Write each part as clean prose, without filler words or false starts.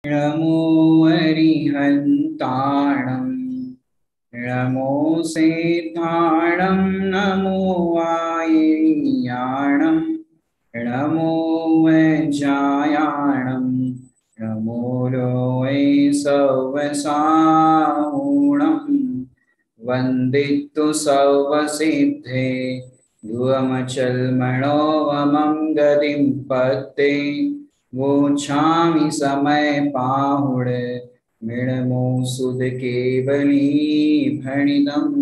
नमो अरिहन्ताणं नमो सेताणं नमो वाययाणं नमो वज्रायाणं नमो लोये सवसाहुणं वन्दितु सर्वसिद्धे युवमचलमणोवमं गतिं पत्ते वोछामि समय पाहुड़ मृणमो सुध केवली भणिदम।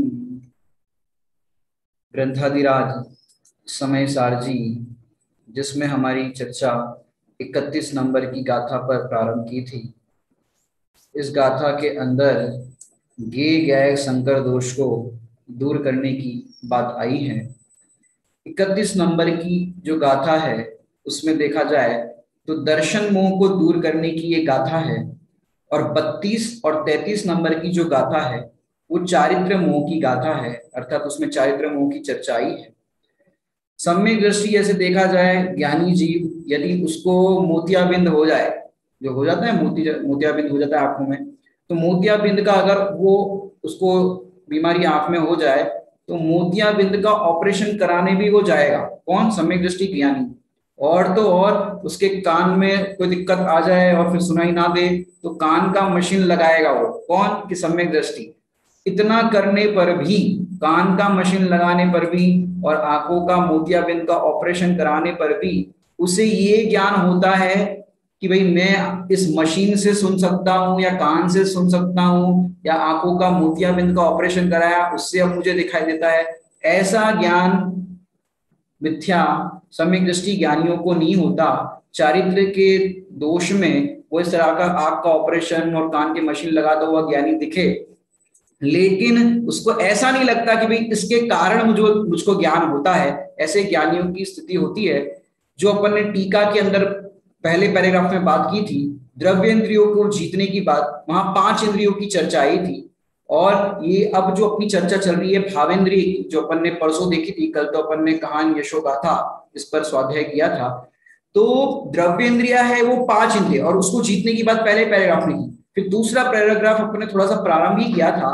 ग्रंथाधिराज समय सारजी, जिसमें हमारी चर्चा 31 नंबर की गाथा पर प्रारंभ की थी। इस गाथा के अंदर गे गए संकर दोष को दूर करने की बात आई है। 31 नंबर की जो गाथा है उसमें देखा जाए तो दर्शन मोह को दूर करने की ये गाथा है, और 32 और 33 नंबर की जो गाथा है वो चारित्र मोह की गाथा है, अर्थात उसमें चारित्र मोह की चर्चा आई है। सम्यक दृष्टि ऐसे देखा जाए, ज्ञानी जीव यदि उसको मोतियाबिंद हो जाए, जो हो जाता है मोतियाबिंद हो जाता है आंखों में, तो मोतियाबिंद का अगर वो उसको बीमारी आंख में हो जाए तो मोतियाबिंद का ऑपरेशन कराने भी वो जाएगा। कौन? सम्यक दृष्टि ज्ञानी। और तो और उसके कान में कोई दिक्कत आ जाए और फिर सुनाई ना दे तो कान का मशीन लगाएगा वो। कौन? कि सम्यक दृष्टि। इतना करने पर भी, कान का मशीन लगाने पर भी और आंखों का मोतियाबिंद का ऑपरेशन कराने पर भी उसे ये ज्ञान होता है कि भाई मैं इस मशीन से सुन सकता हूँ या कान से सुन सकता हूँ या आंखों का मोतियाबिंद का ऑपरेशन कराया उससे अब मुझे दिखाई देता है। ऐसा ज्ञान मिथ्या सम्यक दृष्टि ज्ञानियों को नहीं होता। चारित्र के दोष में वो इस तरह का आंख का ऑपरेशन और कान की मशीन लगाता हुआ ज्ञानी दिखे, लेकिन उसको ऐसा नहीं लगता कि भाई इसके कारण मुझको ज्ञान होता है। ऐसे ज्ञानियों की स्थिति होती है। जो अपन ने टीका के अंदर पहले पैराग्राफ में बात की थी, द्रव्येंद्रियों को जीतने की बात, वहां 5 इंद्रियों की चर्चा आई थी। और ये अब जो अपनी चर्चा चल रही है भावेंद्रिय की, जो अपन ने परसों देखी थी, कल तो अपन ने कहान यशोगाथा इस पर स्वाध्याय किया था। तो द्रव्येंद्रिया है वो 5 इंद्रिय, और उसको जीतने की बात पहले पैराग्राफ में की। फिर दूसरा पैराग्राफ अपन ने थोड़ा सा प्रारंभ ही किया था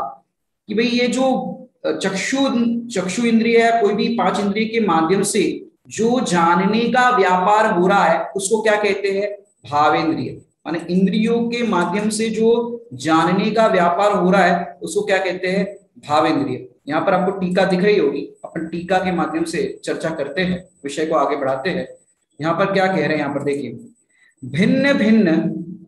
कि भाई ये जो चक्षु इंद्रिय है, कोई भी 5 इंद्रिय के माध्यम से जो जानने का व्यापार हो रहा है उसको क्या कहते हैं? भावेंद्रिय। माने इंद्रियों के माध्यम से जो जानने का व्यापार हो रहा है उसको क्या कहते हैं? भावेंद्रिय। यहाँ पर आपको टीका दिख रही होगी, अपन टीका के माध्यम से चर्चा करते हैं, विषय को आगे बढ़ाते हैं। यहाँ पर क्या कह रहे हैं? यहाँ पर देखिए, भिन्न भिन्न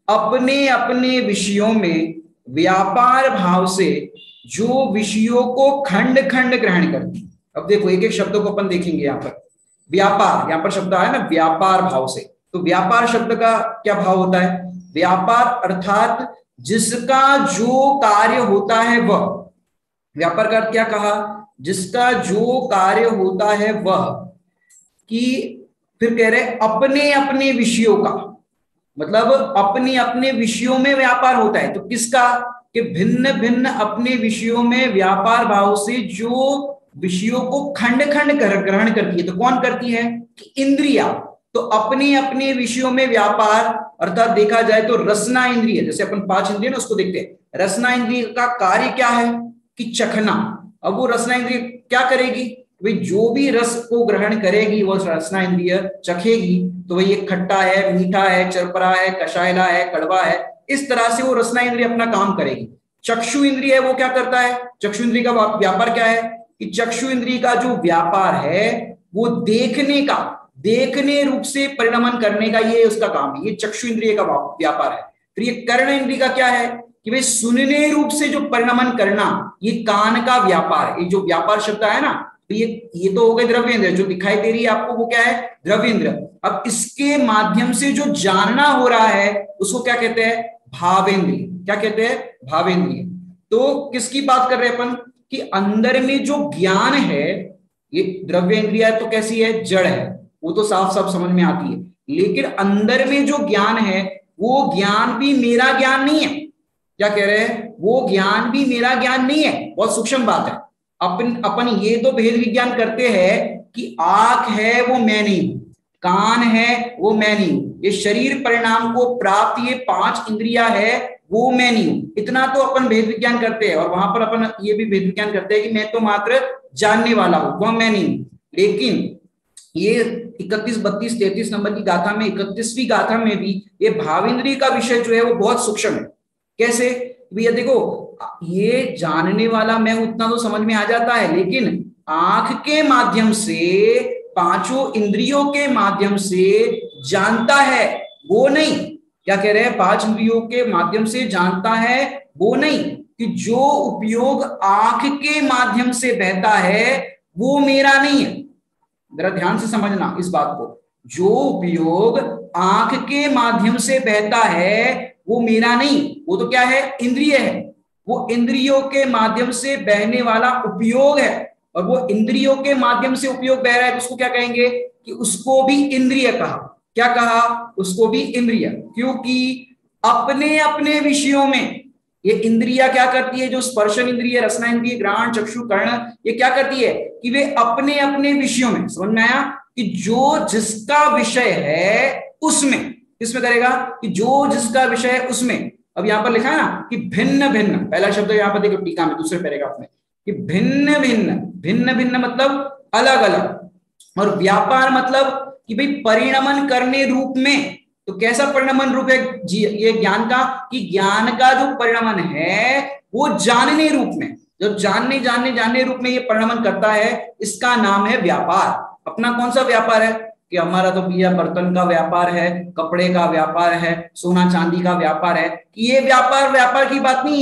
अपने अपने विषयों में व्यापार भाव से जो विषयों को खंड खंड ग्रहण करती। अब देखो एक एक शब्दों को अपन देखेंगे। यहाँ पर व्यापार, यहाँ पर शब्द आया ना व्यापार भाव से, तो व्यापार शब्द का क्या भाव होता है? व्यापार अर्थात जिसका जो कार्य होता है वह। व्यापार का अर्थ क्या कहा? जिसका जो कार्य होता है वह। कि फिर कह रहे अपने अपने विषयों का, मतलब अपने अपने विषयों में व्यापार होता है। तो किसका? कि भिन्न भिन्न अपने विषयों में व्यापार भाव से जो विषयों को खंड खंड ग्रहण करती है। तो कौन करती है? कि इंद्रिया। तो अपने अपने विषयों में व्यापार अर्थात देखा जाए तो रसना इंद्रिय, जैसे अपन 5 इंद्रिय ना उसको देखते हैं। रसना इंद्रिय का कार्य क्या है? कि चखना। अब वो रसना इंद्रिय क्या करेगी? भाई जो भी रस को ग्रहण करेगी वो रसना इंद्रिय चखेगी। तो भाई ये खट्टा है, मीठा है, चरपरा है, कषायला है, कड़वा है, इस तरह से वो रसना इंद्रिय अपना काम करेगी। चक्षु इंद्रिय है वो क्या करता है? चक्षु इंद्रिय का व्यापार क्या है? कि चक्षु इंद्रिय का जो व्यापार है वो देखने का, देखने रूप से परिणमन करने का, ये उसका काम है। ये चक्षु इंद्रिय का व्यापार है। फिर ये कर्ण इंद्रिय का क्या है? कि भाई सुनने रूप से जो परिणमन करना, ये कान का व्यापार है। ये जो व्यापार शब्द है ना, तो ये तो हो गए द्रव्येंद्र। जो दिखाई दे रही है आपको वो क्या है? द्रव्येंद्र। अब इसके माध्यम से जो जानना हो रहा है उसको क्या कहते हैं? भावेंद्रिय। क्या कहते हैं? भावेंद्रिय। तो किसकी बात कर रहे हैं अपन? कि अंदर में जो ज्ञान है, ये द्रव्येंद्रिय तो कैसी है? जड़ है, वो तो साफ साफ समझ में आती है। लेकिन अंदर में जो ज्ञान है वो ज्ञान भी मेरा ज्ञान नहीं है। क्या कह रहे हैं? वो ज्ञान भी मेरा ज्ञान नहीं है। बहुत सूक्ष्म बात है। अपन ये तो भेद विज्ञान करते हैं कि आंख है वो मैं नहीं हूं, कान है वो मैं नहीं हूं, ये शरीर परिणाम को प्राप्त ये 5 इंद्रियां है वो मैं नहीं हूं। इतना तो अपन भेद विज्ञान करते हैं, और वहां पर अपन ये भी भेद विज्ञान करते हैं कि मैं तो मात्र जानने वाला हूं, वह मैं नहीं हूं। लेकिन ये 31, 32, 33 नंबर की गाथा में, 31वीं गाथा में भी ये भावेंद्रिय का विषय जो है वो बहुत सूक्ष्म है। कैसे भैया? देखो, ये जानने वाला मैं उतना तो समझ में आ जाता है, लेकिन आंख के माध्यम से, 5 इंद्रियों के माध्यम से जानता है वो नहीं। क्या कह रहे हैं? 5 इंद्रियों के माध्यम से जानता है वो नहीं, कि जो उपयोग आंख के माध्यम से बहता है वो मेरा नहीं है। जरा ध्यान से समझना इस बात को। जो उपयोग आंख के माध्यम से बहता है वो मेरा नहीं, वो तो क्या है? इंद्रिय है। वो इंद्रियों के माध्यम से बहने वाला उपयोग है, और वो इंद्रियों के माध्यम से उपयोग बह रहा है तो उसको क्या कहेंगे? कि उसको भी इंद्रिय कहा। क्या कहा? उसको भी इंद्रिय, क्योंकि अपने अपने विषयों में ये इंद्रिया क्या करती है? जो स्पर्शन इंद्रिय, रसना इंद्रिय, घ्राण, चक्षु, कर्ण, ये क्या करती है? कि वे अपने अपने विषयों में, समझ में आया? कि जो जिसका विषय है उसमें, किसमें करेगा? कि जो जिसका विषय है उसमें। अब यहां पर लिखा है ना कि भिन्न भिन्न, पहला शब्द यहां पर देखो टीका में दूसरे पैराग्राफ में, कि भिन्न भिन्न, भिन्न भिन्न मतलब अलग अलग, और व्यापार मतलब कि भाई परिणमन करने रूप में। तो कैसा परिणमन रूप है ये ज्ञान का? कि ज्ञान का जो परिणमन है वो जानने रूप में, जो जानने रूप में ये परिणमन करता है, इसका नाम है व्यापार। अपना कौन सा व्यापार है? कि हमारा तो भैया बर्तन का व्यापार है, कपड़े का व्यापार है, सोना चांदी का व्यापार है। कि ये व्यापार की बात नहीं।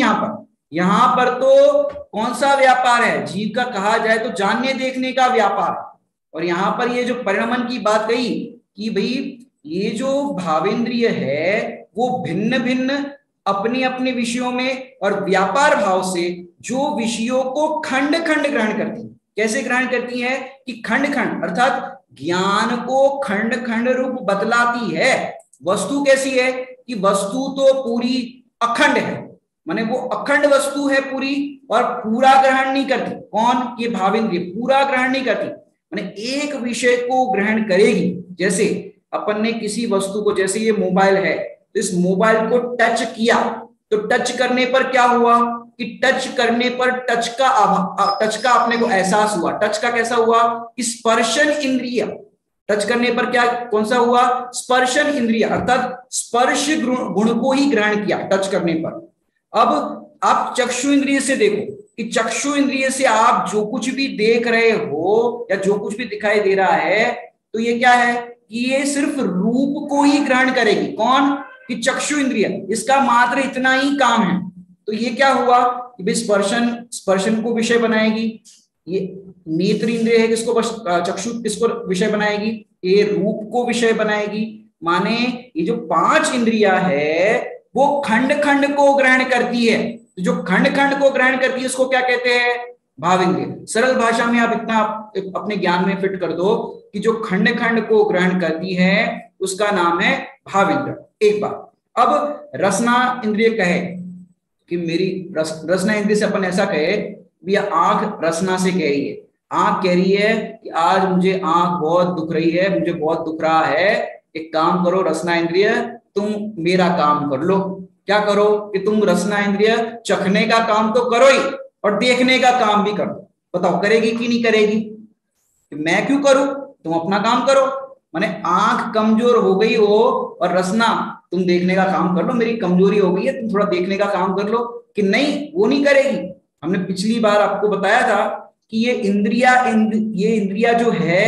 यहाँ पर तो कौन सा व्यापार है? जीव का कहा जाए तो जानने देखने का व्यापार। और यहाँ पर ये जो परिणमन की बात कही कि भाई ये जो भावेंद्रिय है वो भिन्न भिन्न अपने अपने विषयों में और व्यापार भाव से जो विषयों को खंड खंड ग्रहण करती है। कैसे ग्रहण करती है? कि खंड खंड, अर्थात ज्ञान को खंड खंड रूप बतलाती है। वस्तु कैसी है? कि वस्तु तो पूरी अखंड है, माने वो अखंड वस्तु है पूरी, और पूरा ग्रहण नहीं करती। कौन? ये भावेंद्रिय पूरा ग्रहण नहीं करती, माने एक विषय को ग्रहण करेगी। जैसे अपन ने किसी वस्तु को, जैसे ये मोबाइल है, तो इस मोबाइल को टच किया, तो टच करने पर क्या हुआ? कि टच करने पर टच का अपने को एहसास हुआ। टच का कैसा हुआ? कि स्पर्शन इंद्रिय। टच करने पर क्या, कौन सा हुआ? स्पर्शन इंद्रिय, अर्थात स्पर्श गुण को ही ग्रहण किया टच करने पर। अब आप चक्षु इंद्रिय से देखो कि चक्षु इंद्रिय से आप जो कुछ भी देख रहे हो या जो कुछ भी दिखाई दे रहा है, तो ये क्या है? कि ये सिर्फ रूप को ही ग्रहण करेगी। कौन? कि चक्षु इंद्रिय, इसका मात्र इतना ही काम है। तो ये क्या हुआ? कि स्पर्शन को विषय बनाएगी। ये नेत्र इंद्रिय है, किसको? चक्षु किसको विषय बनाएगी? ये रूप को विषय बनाएगी। माने ये जो 5 इंद्रियां है वो खंड खंड को ग्रहण करती है। तो जो खंड खंड को ग्रहण करती है उसको क्या कहते हैं? भावेंद्रिय। सरल भाषा में आप इतना अपने ज्ञान में फिट कर दो कि जो खंड खंड को ग्रहण करती है उसका नाम है भावेंद्रिय। एक बात। अब रसना इंद्रिय कहे कि मेरी रसना इंद्रिय से अपन ऐसा कहे, भैया आंख रसना से कह रही है, आंख कह रही है कि आज मुझे आंख बहुत दुख रही है, मुझे बहुत दुख रहा है, एक काम करो रसना इंद्रिय, तुम मेरा काम कर लो। क्या करो? कि तुम रसना इंद्रिय चखने का काम तो करो ही, और देखने का काम भी करो। बताओ करेगी कि नहीं करेगी? कि मैं क्यों करूं, तुम अपना काम करो। माने आंख कमजोर हो गई हो और रसना तुम देखने का काम कर लो, मेरी कमजोरी हो गई है, तुम थोड़ा देखने का काम कर लो। कि नहीं, वो नहीं करेगी। हमने पिछली बार आपको बताया था कि ये इंद्रिया जो है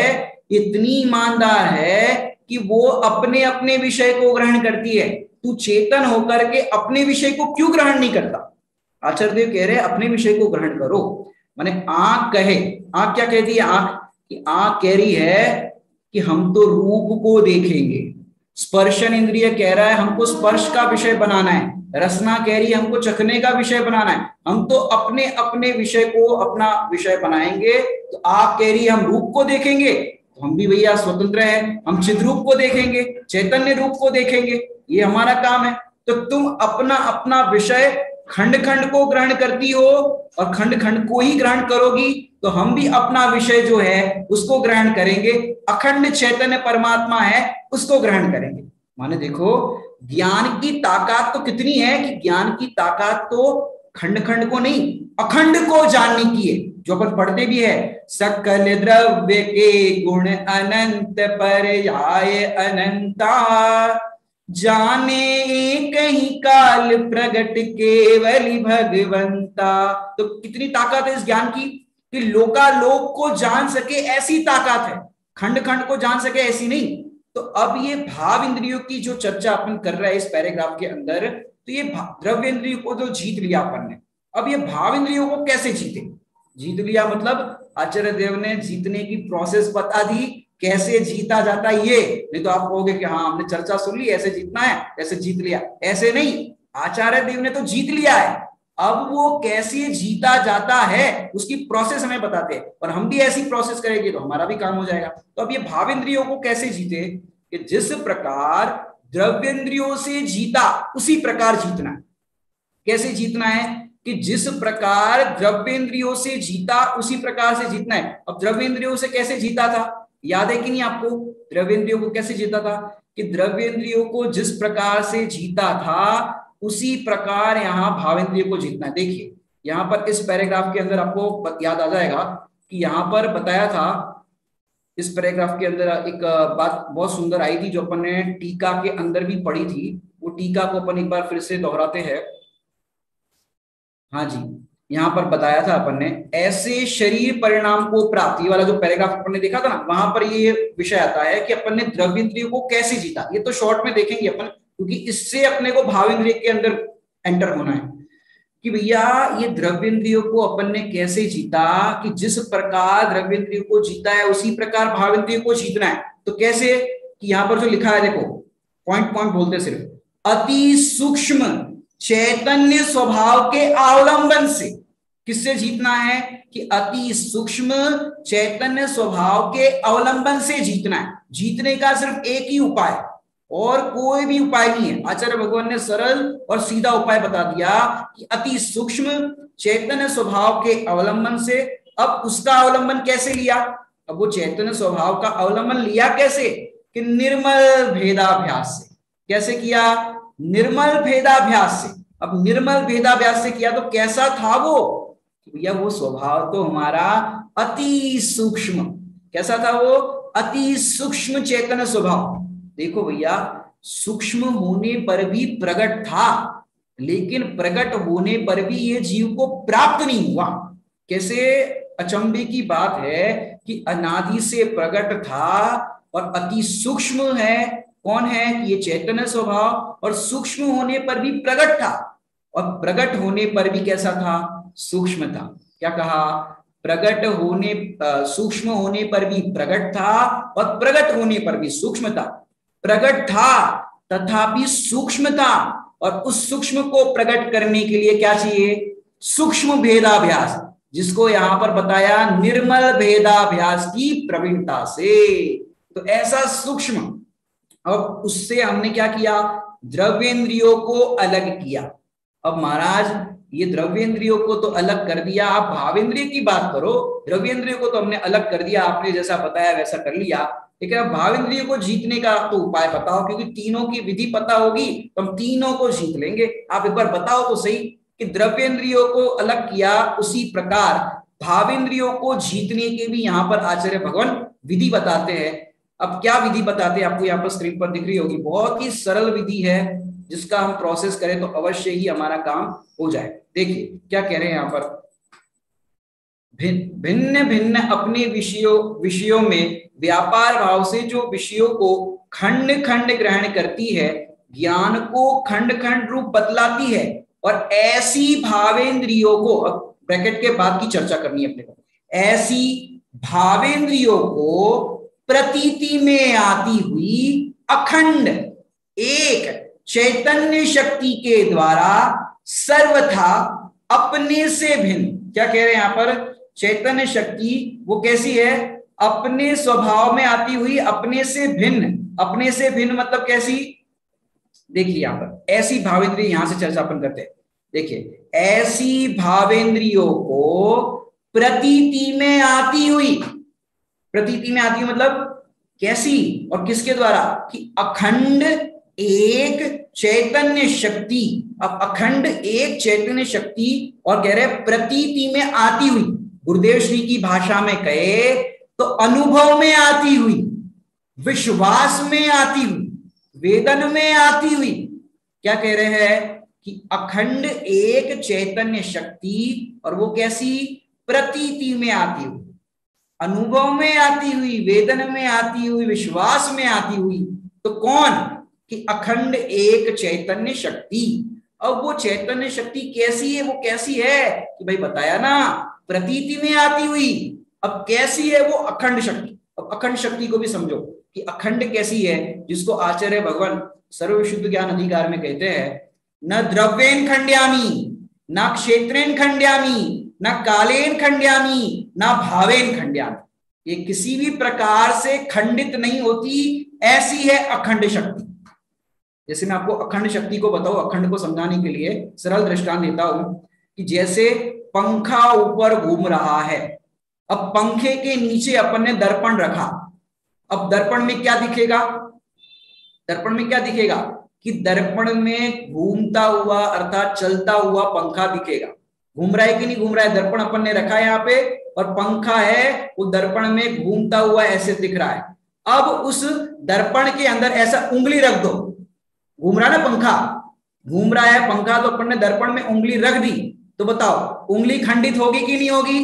इतनी ईमानदार है कि वो अपने अपने विषय को ग्रहण करती है। तू चेतन होकर के अपने विषय को क्यों ग्रहण नहीं करता? आचार्य देव कह रहे हैं अपने विषय को ग्रहण करो। माने आंख क्या कहती है? आंख कह रही है कि हम तो रूप को देखेंगे। स्पर्शन इंद्रिय कह रहा है हमको स्पर्श का विषय बनाना है। रसना कह रही है हमको चखने का विषय बनाना है। हम तो अपने अपने विषय को अपना विषय बनाएंगे। तो आप कह रही है हम रूप को देखेंगे, तो हम भी भैया स्वतंत्र है, हम चिद्रूप को देखेंगे, चैतन्य रूप को देखेंगे, ये हमारा काम है। तो तुम अपना अपना विषय खंड खंड को ग्रहण करती हो और खंड खंड को ही ग्रहण करोगी तो हम भी अपना विषय जो है उसको ग्रहण करेंगे, अखंड चैतन्य परमात्मा है उसको ग्रहण करेंगे। माने देखो ज्ञान की ताकत तो कितनी है कि ज्ञान की ताकत तो खंड खंड को नहीं अखंड को जानने की है, जो अपन पढ़ते भी है, सकल द्रव्य के गुण अनंत पर्याय अनंता, जाने कहीं काल प्रगट केवल भगवंता। तो कितनी ताकत है इस ज्ञान की कि लोकालोक को जान सके ऐसी ताकत है, खंड खंड को जान सके ऐसी नहीं। तो अब ये भाव इंद्रियों की जो चर्चा अपन कर रहे हैं इस पैराग्राफ के अंदर, तो ये द्रव्य इंद्रियों को जो जीत लिया अपन ने, अब ये भाव इंद्रियों को कैसे जीते, जीत लिया मतलब आचार्य देव ने जीतने की प्रोसेस बता दी, कैसे जीता जाता है ये। नहीं तो आप कहोगे कि हाँ हमने चर्चा सुन ली, ऐसे जीतना है, ऐसे जीत लिया, ऐसे नहीं, आचार्य देव ने तो जीत लिया है, अब वो कैसे जीता जाता है उसकी प्रोसेस हमें बताते हैं, और हम भी ऐसी प्रोसेस करेंगे तो हमारा भी काम हो जाएगा। तो अब ये भाव इंद्रियों को कैसे जीते कि जिस प्रकार द्रव्येंद्रियों से जीता उसी प्रकार जीतना है। कैसे जीतना है कि जिस प्रकार द्रव्येंद्रियों से जीता उसी प्रकार से जीतना है। अब द्रव्येंद्रियों से कैसे जीता था, याद है कि नहीं आपको, द्रव्येंद्रियों को कैसे जीता था कि द्रव्येंद्रियों को जिस प्रकार से जीता था उसी प्रकार यहाँ भावेंद्रियों को जीतना है। देखिए यहाँ पर इस पैराग्राफ के अंदर आपको याद आ जाएगा कि यहाँ पर बताया था, इस पैराग्राफ के अंदर एक बात बहुत सुंदर आई थी जो अपन ने टीका के अंदर भी पढ़ी थी, वो टीका को अपन एक बार फिर से दोहराते हैं। हाँ जी, यहाँ पर बताया था अपन ने, ऐसे शरीर परिणाम को प्राप्ति वाला जो पैराग्राफ अपन ने देखा था ना, वहां पर ये विषय आता है कि अपन ने द्रव्येंद्रियों को कैसे जीता। ये तो शॉर्ट में देखेंगे अपन, क्योंकि इससे अपने को भावेंद्रिय के अंदर एंटर होना है कि भैया ये द्रव्येंद्रियों को अपन ने कैसे जीता, कि जिस प्रकार द्रव्येंद्रियों को जीता है उसी प्रकार भावेंद्रियों को जीतना है। तो कैसे कि यहाँ पर जो लिखा है देखो, पॉइंट पॉइंट बोलते सिर्फ, अति सूक्ष्म चैतन्य स्वभाव के अवलंबन से। किससे जीतना है कि अति सूक्ष्म चैतन्य स्वभाव के अवलंबन से जीतना है। जीतने का सिर्फ एक ही उपाय और कोई भी उपाय नहीं है। आचार्य भगवान ने सरल और सीधा उपाय बता दिया कि अति सूक्ष्म चैतन्य स्वभाव के अवलंबन से। अब उसका अवलंबन कैसे लिया, अब वो चैतन्य स्वभाव का अवलंबन लिया कैसे कि निर्मल भेदाभ्यास से। कैसे किया, निर्मल भेदाभ्यास से। अब निर्मल भेदाभ्यास से किया तो कैसा था वो, भैया वो स्वभाव तो हमारा अति सूक्ष्म, कैसा था वो, अति सूक्ष्म चैतन्य स्वभाव। देखो भैया सूक्ष्म होने पर भी प्रकट था, लेकिन प्रकट होने पर भी ये जीव को प्राप्त नहीं हुआ। कैसे, अचंभे की बात है कि अनादि से प्रकट था और अति सूक्ष्म है। कौन है कि ये चैतन्य स्वभाव, और सूक्ष्म होने पर भी प्रकट था और प्रकट होने पर भी कैसा था, सूक्ष्म था। क्या कहा, प्रकट होने सूक्ष्म होने पर भी प्रकट था और प्रकट होने पर भी सूक्ष्म था। प्रकट था तथापि सूक्ष्म था, और उस सूक्ष्म को प्रकट करने के लिए क्या चाहिए, सूक्ष्म भेदाभ्यास, जिसको यहां पर बताया निर्मल भेदाभ्यास की प्रवीणता से। तो ऐसा सूक्ष्म, अब उससे हमने क्या किया, द्रव्येंद्रियों को अलग किया। अब महाराज ये द्रव्येंद्रियों को तो अलग कर दिया, आप भावेंद्रिय की बात करो, द्रव्येंद्रियों को तो हमने अलग कर दिया, आपने जैसा बताया वैसा कर लिया, लेकिन अब भावेंद्रियों को जीतने का तो उपाय बताओ, क्योंकि तीनों की विधि पता होगी तो हम तीनों को जीत लेंगे। आप एक बार बताओ तो सही कि द्रव्येंद्रियों को अलग किया उसी प्रकार भावेंद्रियों को जीतने के भी यहाँ पर आचार्य भगवान विधि बताते हैं। अब क्या विधि बताते हैं आपको यहाँ पर स्क्रीन पर दिख रही होगी, बहुत ही सरल विधि है जिसका हम प्रोसेस करें तो अवश्य ही हमारा काम हो जाए। देखिए क्या कह रहे हैं यहाँ पर, भिन्न भिन्न अपने विषयों में व्यापार भाव से जो विषयों को खंड खंड ग्रहण करती है, ज्ञान को खंड खंड रूप बतलाती है, और ऐसी भावेंद्रियों को, अब ब्रैकेट के बाद की चर्चा करनी है अपने को, ऐसी भावेंद्रियों को प्रतीति में आती हुई अखंड एक चैतन्य शक्ति के द्वारा सर्वथा अपने से भिन्न। क्या कह रहे हैं यहाँ पर, चैतन्य शक्ति वो कैसी है, अपने स्वभाव में आती हुई अपने से भिन्न। अपने से भिन्न मतलब कैसी, देखिए यहाँ पर ऐसी भावेंद्रिय, यहां से चर्चा अपन करते हैं। देखिए, ऐसी भावेंद्रियों को प्रतीति में आती हुई, प्रतीति में आती हुई मतलब कैसी और किसके द्वारा, कि अखंड एक चैतन्य शक्ति। अब अखंड एक चैतन्य शक्ति और कह रहे प्रतीति में आती हुई, गुरुदेव श्री की भाषा में कहे तो अनुभव में आती हुई, विश्वास में आती हुई, वेदन में आती हुई। क्या कह रहे हैं कि अखंड एक चैतन्य शक्ति, और वो कैसी, प्रतीति में आती हुई, अनुभव में आती हुई, वेदन में आती हुई, विश्वास में आती हुई। तो कौन, कि अखंड एक चैतन्य शक्ति। अब वो चैतन्य शक्ति कैसी है, वो कैसी है कि भाई बताया ना, प्रतीति में आती हुई। अब कैसी है वो, अखंड शक्ति। अब अखंड शक्ति को भी समझो कि अखंड कैसी है, जिसको आचार्य भगवान सर्वविशुद्ध ज्ञान अधिकार में कहते हैं, न द्रव्येन खंड्यामी, न क्षेत्रेन खंड्यामी, न कालेन खंड्यामी, न भावेन खंड्यामी। ये किसी भी प्रकार से खंडित नहीं होती, ऐसी है अखंड शक्ति। जैसे मैं आपको अखंड शक्ति को बताऊं, अखंड को समझाने के लिए सरल दृष्टांत देता हूं कि जैसे पंखा ऊपर घूम रहा है, अब पंखे के नीचे अपन ने दर्पण रखा। अब दर्पण में क्या दिखेगा, दर्पण में क्या दिखेगा कि दर्पण में घूमता हुआ अर्थात चलता हुआ पंखा दिखेगा। घूम रहा है कि नहीं घूम रहा है, दर्पण अपन ने रखा है यहाँ पे और पंखा है वो दर्पण में घूमता हुआ ऐसे दिख रहा है। अब उस दर्पण के अंदर ऐसा उंगली रख दो, घूम रहा है ना पंखा, घूम रहा है पंखा, तो अपन ने दर्पण में उंगली रख दी, तो बताओ उंगली खंडित होगी कि नहीं होगी,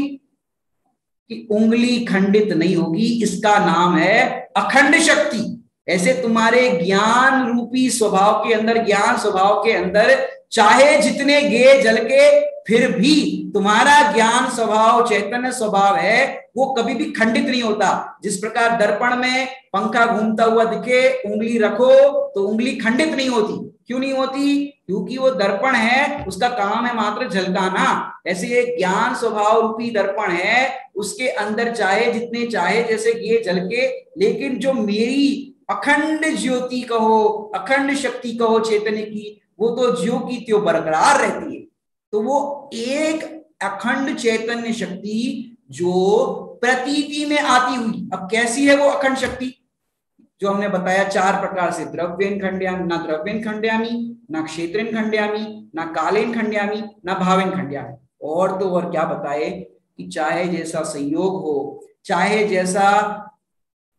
कि उंगली खंडित नहीं होगी। इसका नाम है अखंड शक्ति। ऐसे तुम्हारे ज्ञान रूपी स्वभाव के अंदर, ज्ञान स्वभाव के अंदर चाहे जितने गे जल के, फिर भी तुम्हारा ज्ञान स्वभाव, चैतन्य स्वभाव है, वो कभी भी खंडित नहीं होता। जिस प्रकार दर्पण में पंखा घूमता हुआ दिखे, उंगली रखो तो उंगली खंडित नहीं होती। क्यों नहीं होती, क्योंकि वो दर्पण है, उसका काम है मात्र झलकाना। ऐसे ये ज्ञान स्वभाव रूपी दर्पण है, उसके अंदर चाहे जितने चाहे जैसे ये झलके, लेकिन जो मेरी अखंड ज्योति कहो, अखंड शक्ति कहो चैतन्य की, वो तो ज्यो की त्यों बरकरार रहती है। तो वो एक अखंड चैतन्य शक्ति जो प्रतीति में आती हुई। अब कैसी है वो अखंड शक्ति, जो हमने बताया चार प्रकार से, द्रव्येन खंड्यामी, ना द्रव्येन खंड्यामी, ना क्षेत्रेन खंड्यामी, ना कालेन खंड्यामी, ना भावेन खंड्यामी। और तो और क्या बताए कि चाहे जैसा संयोग हो, चाहे जैसा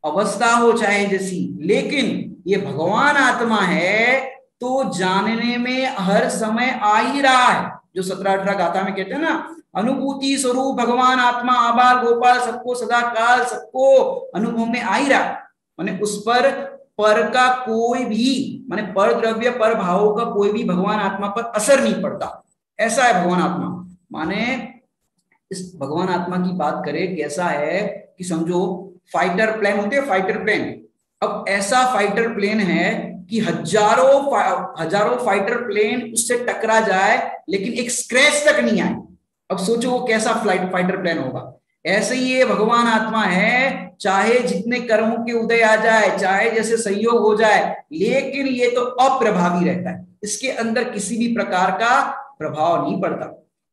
अवस्था हो, चाहे जैसी, लेकिन ये भगवान आत्मा है तो जानने में हर समय आ ही रहा है। जो 17-18 गाथा में कहते हैं ना, अनुभूति स्वरूप भगवान आत्मा आबाल गोपाल सबको सदा काल सबको अनुभव में आ ही रहा है। माने उस पर का कोई भी, माने पर द्रव्य पर भावों का कोई भी भगवान आत्मा पर असर नहीं पड़ता। ऐसा है भगवान आत्मा। माने इस भगवान आत्मा की बात करें कैसा है कि समझो फाइटर प्लेन होते हैं, फाइटर प्लेन। अब ऐसा फाइटर प्लेन है कि हजारों फाइटर प्लेन उससे टकरा जाए लेकिन एक स्क्रैच तक नहीं आए। अब सोचो वो कैसा फाइटर प्लेन होगा। ऐसे ही ये भगवान आत्मा है, चाहे जितने कर्मों के उदय आ जाए, चाहे जैसे संयोग हो जाए, लेकिन ये तो अप्रभावी रहता है, इसके अंदर किसी भी प्रकार का प्रभाव नहीं पड़ता।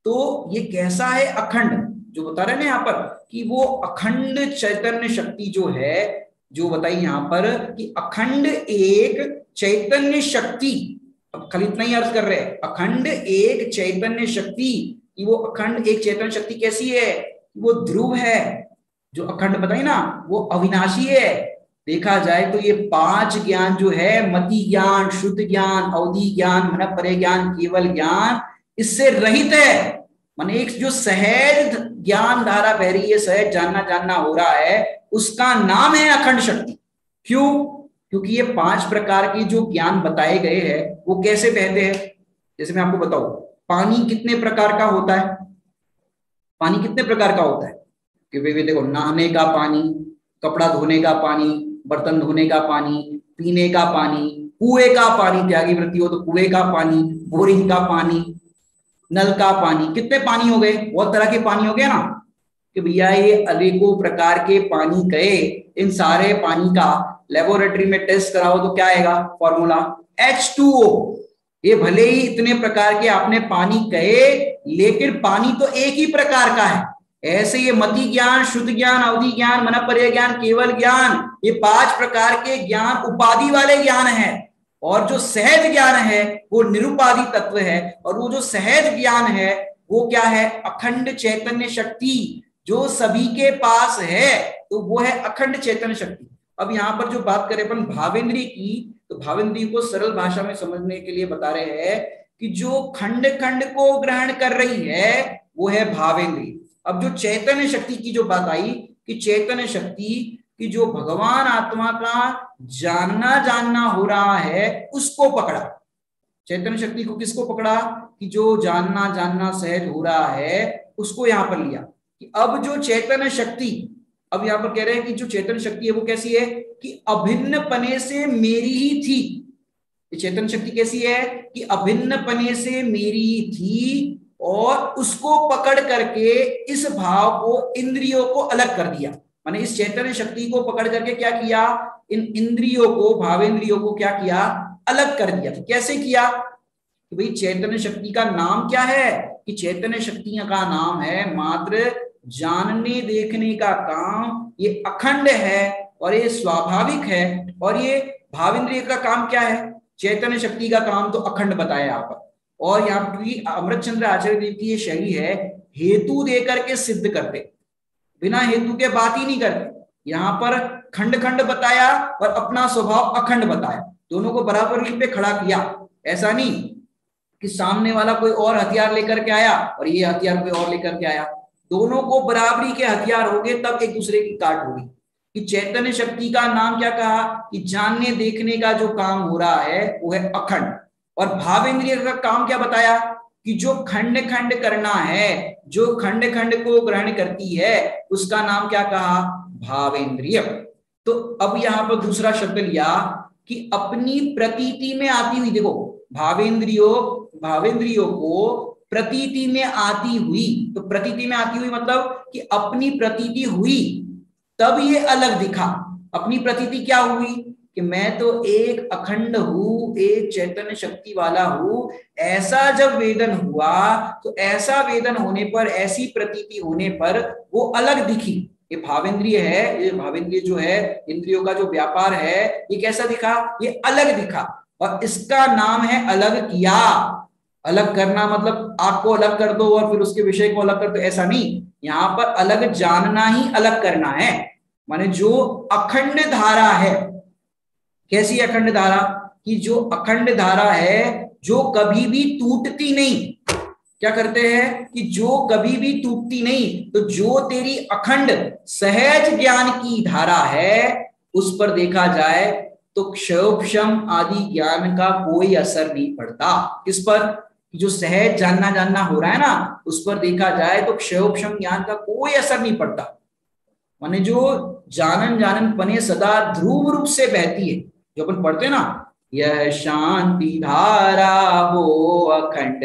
तो ये कैसा है, अखंड। जो बता रहे हैं ना यहाँ पर कि वो अखंड चैतन्य शक्ति जो है, जो बताई यहाँ पर कि अखंड एक चैतन्य शक्ति। अब खाली इतना ही अर्थ कर रहे हैं, अखंड एक चैतन्य शक्ति। कि वो अखंड एक चैतन्य शक्ति कैसी है, वो ध्रुव है। जो अखंड बताई ना वो अविनाशी है। देखा जाए तो ये 5 ज्ञान जो है, मति ज्ञान, शुद्ध ज्ञान, अवधि ज्ञान, मन परे ज्ञान, केवल ज्ञान, इससे रहित है। माने एक जो सहज ज्ञान धारा बह रही है, सहज जानना हो रहा है, उसका नाम है अखंड शक्ति। क्यों, क्योंकि ये 5 प्रकार के जो ज्ञान बताए गए हैं वो कैसे बहते हैं। जैसे मैं आपको बताऊं, पानी कितने प्रकार का होता है, पानी कितने प्रकार का होता है कि भाई देखो, नहाने का पानी, कपड़ा धोने का पानी, बर्तन धोने का पानी, पीने का पानी, कुएं का पानी, त्यागी वृत्ति हो तो कुएं का पानी, बोरिंग का पानी, नल का पानी। कितने पानी हो गए, बहुत तरह के पानी हो गए ना, कि भैया ये अनेकों प्रकार के पानी गए। इन सारे पानी का लेबोरेटरी में टेस्ट कराओ तो क्या आएगा फॉर्मूला, H2O। ये भले ही इतने प्रकार के आपने पानी कहे, लेकिन पानी तो एक ही प्रकार का है। ऐसे ये मति ज्ञान, शुद्ध ज्ञान, अवधि ज्ञान, मनःपर्य ज्ञान, केवल ज्ञान, ये 5 प्रकार के ज्ञान उपाधि वाले ज्ञान है। और जो सहज ज्ञान है वो निरुपाधि तत्व है। और वो जो सहज ज्ञान है वो क्या है? अखंड चैतन्य शक्ति, जो सभी के पास है, तो वो है अखंड चैतन्य शक्ति। अब यहाँ पर जो बात करें अपन भावेंद्री की, तो भावेंद्री को सरल भाषा में समझने के लिए बता रहे हैं कि जो खंड खंड को ग्रहण कर रही है वो है भावेंद्री। अब जो चैतन्य शक्ति की जो बात आई कि चैतन्य शक्ति कि जो भगवान आत्मा का जानना हो रहा है उसको पकड़ा। चैतन्य शक्ति को किसको पकड़ा? कि जो जानना सहज हो रहा है उसको यहां पर लिया। कि अब जो चैतन्य शक्ति, अब यहां पर कह रहे हैं कि जो चैतन्य शक्ति है वो कैसी है? कि अभिन्न पने से मेरी ही थी। ये चैतन्य शक्ति कैसी है? कि अभिन्न पने से मेरी ही थी, और उसको पकड़ करके इस भाव को, इंद्रियों को अलग कर दिया। माने इस चैतन्य शक्ति को पकड़ करके क्या किया? इन इंद्रियों को, भावेंद्रियों को क्या किया? अलग कर दिया। कैसे किया? कि भाई चैतन्य शक्ति का नाम क्या है? कि चैतन्य शक्ति का नाम है मात्र जानने देखने का काम। ये अखंड है और ये स्वाभाविक है। और ये भावेंद्रिय का काम क्या है? चैतन्य शक्ति का काम तो अखंड बताया यहाँ पर। और यहाँ पर अमृतचंद्र आचार्य देव की ये शैली है, हेतु देकर के सिद्ध करते, बिना हेतु के बात ही नहीं करते। यहाँ पर खंड खंड बताया और अपना स्वभाव अखंड बताया, दोनों को बराबरी पे खड़ा किया। ऐसा नहीं कि सामने वाला कोई और हथियार लेकर के आया और ये हथियार कोई और लेकर के आया, दोनों को बराबरी के हथियार होंगे तब एक दूसरे की काट होगी। कि चैतन्य शक्ति का नाम क्या कहा? कि जानने देखने का जो काम हो रहा है वो है अखंड। और भावेंद्रिय का काम क्या बताया? कि जो खंड खंड करना है, जो खंड खंड को ग्रहण करती है, उसका नाम क्या कहा? भावेंद्रिय। तो अब यहां पर दूसरा शब्द लिया कि अपनी प्रतीति में आती हुई, देखो भावेंद्रियों को प्रतीति में आती हुई, तो प्रतीति में आती हुई मतलब कि अपनी प्रतीति हुई तब ये अलग दिखा। अपनी प्रतीति क्या हुई? कि मैं तो एक अखंड हूं, एक चैतन्य शक्ति वाला हूं। ऐसा जब वेदन हुआ तो ऐसा वेदन होने पर, ऐसी प्रतीति होने पर वो अलग दिखी। ये भावेंद्रिय है, ये भावेंद्रिय जो है, इंद्रियों का जो व्यापार है, ये कैसा दिखा? ये अलग दिखा। और इसका नाम है अलग किया। अलग करना मतलब आपको अलग कर दो और फिर उसके विषय को अलग कर दो, ऐसा नहीं। यहाँ पर अलग जानना ही अलग करना है। माने जो अखंड धारा है, कैसी अखंड धारा? कि जो अखंड धारा है, जो कभी भी टूटती नहीं। क्या करते हैं? कि जो कभी भी टूटती नहीं। तो जो तेरी अखंड सहज ज्ञान की धारा है, उस पर देखा जाए तो क्षयोपशम आदि ज्ञान का कोई असर नहीं पड़ता। किस पर? जो सहज जानना हो रहा है ना, उस पर देखा जाए तो क्षयोपशम ज्ञान का कोई असर नहीं पड़ता। माने जो जानन पने सदा ध्रुव रूप से बहती है, जो अपन पढ़ते हैं ना, यह शांति धारा हो अखंड